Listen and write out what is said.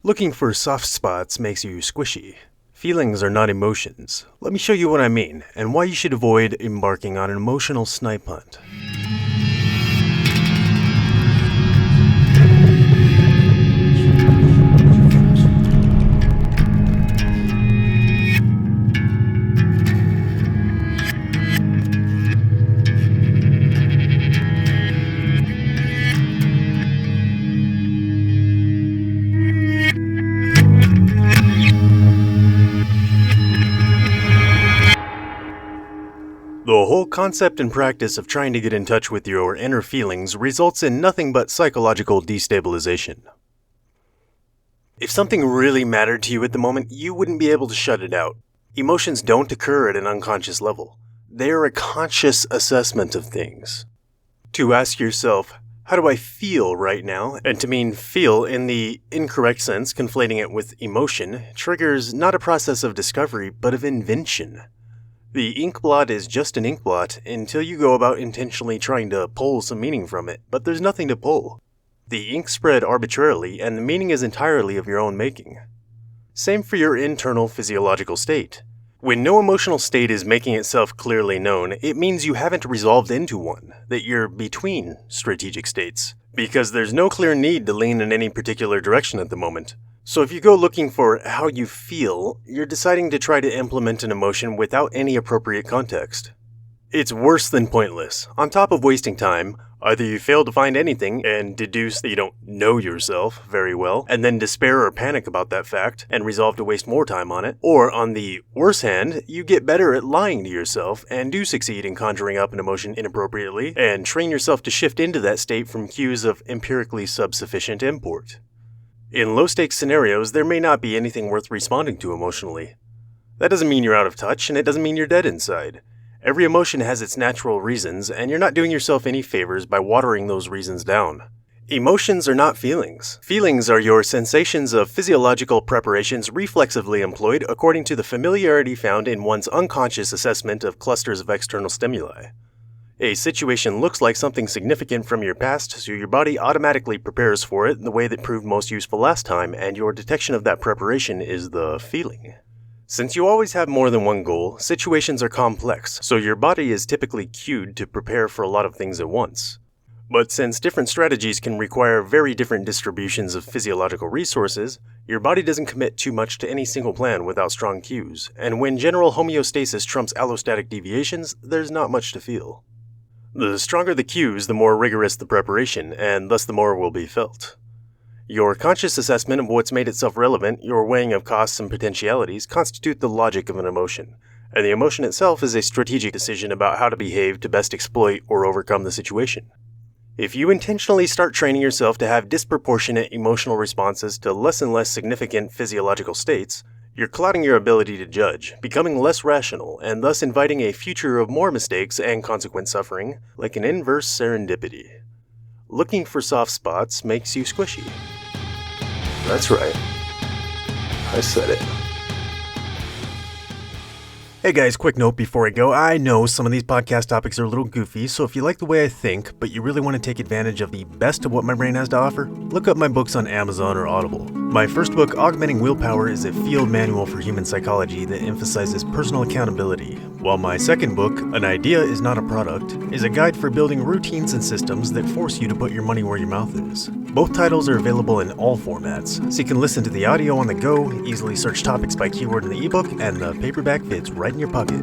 Looking for soft spots makes you squishy. Feelings are not emotions. Let me show you what I mean, and why you should avoid embarking on an emotional snipe hunt. The whole concept and practice of trying to get in touch with your inner feelings results in nothing but psychological destabilization. If something really mattered to you at the moment, you wouldn't be able to shut it out. Emotions don't occur at an unconscious level. They are a conscious assessment of things. To ask yourself, how do I feel right now? And to mean feel in the incorrect sense, conflating it with emotion, triggers not a process of discovery, but of invention. The ink blot is just an ink blot until you go about intentionally trying to pull some meaning from it, but there's nothing to pull. The ink spread arbitrarily, and the meaning is entirely of your own making. Same for your internal physiological state. When no emotional state is making itself clearly known, it means you haven't resolved into one, that you're between strategic states, because there's no clear need to lean in any particular direction at the moment. So if you go looking for how you feel, you're deciding to try to implement an emotion without any appropriate context. It's worse than pointless. On top of wasting time, either you fail to find anything and deduce that you don't know yourself very well, and then despair or panic about that fact and resolve to waste more time on it, or on the worse hand, you get better at lying to yourself and do succeed in conjuring up an emotion inappropriately and train yourself to shift into that state from cues of empirically subsufficient import. In low-stakes scenarios, there may not be anything worth responding to emotionally. That doesn't mean you're out of touch, and it doesn't mean you're dead inside. Every emotion has its natural reasons, and you're not doing yourself any favors by watering those reasons down. Emotions are not feelings. Feelings are your sensations of physiological preparations reflexively employed according to the familiarity found in one's unconscious assessment of clusters of external stimuli. A situation looks like something significant from your past, so your body automatically prepares for it in the way that proved most useful last time, and your detection of that preparation is the feeling. Since you always have more than one goal, situations are complex, so your body is typically cued to prepare for a lot of things at once. But since different strategies can require very different distributions of physiological resources, your body doesn't commit too much to any single plan without strong cues, and when general homeostasis trumps allostatic deviations, there's not much to feel. The stronger the cues, the more rigorous the preparation, and thus the more will be felt. Your conscious assessment of what's made itself relevant, your weighing of costs and potentialities, constitute the logic of an emotion, and the emotion itself is a strategic decision about how to behave to best exploit or overcome the situation. If you intentionally start training yourself to have disproportionate emotional responses to less and less significant physiological states, you're clouding your ability to judge, becoming less rational, and thus inviting a future of more mistakes and consequent suffering, like an inverse serendipity. Looking for soft spots makes you squishy. That's right. I said it. Hey guys, quick note before I go. I know some of these podcast topics are a little goofy, so if you like the way I think, but you really want to take advantage of the best of what my brain has to offer, look up my books on Amazon or Audible. My first book, Augmenting Willpower, is a field manual for human psychology that emphasizes personal accountability, while my second book, An Idea is Not a Product, is a guide for building routines and systems that force you to put your money where your mouth is. Both titles are available in all formats, so you can listen to the audio on the go, easily search topics by keyword in the ebook, and the paperback fits right in your pocket.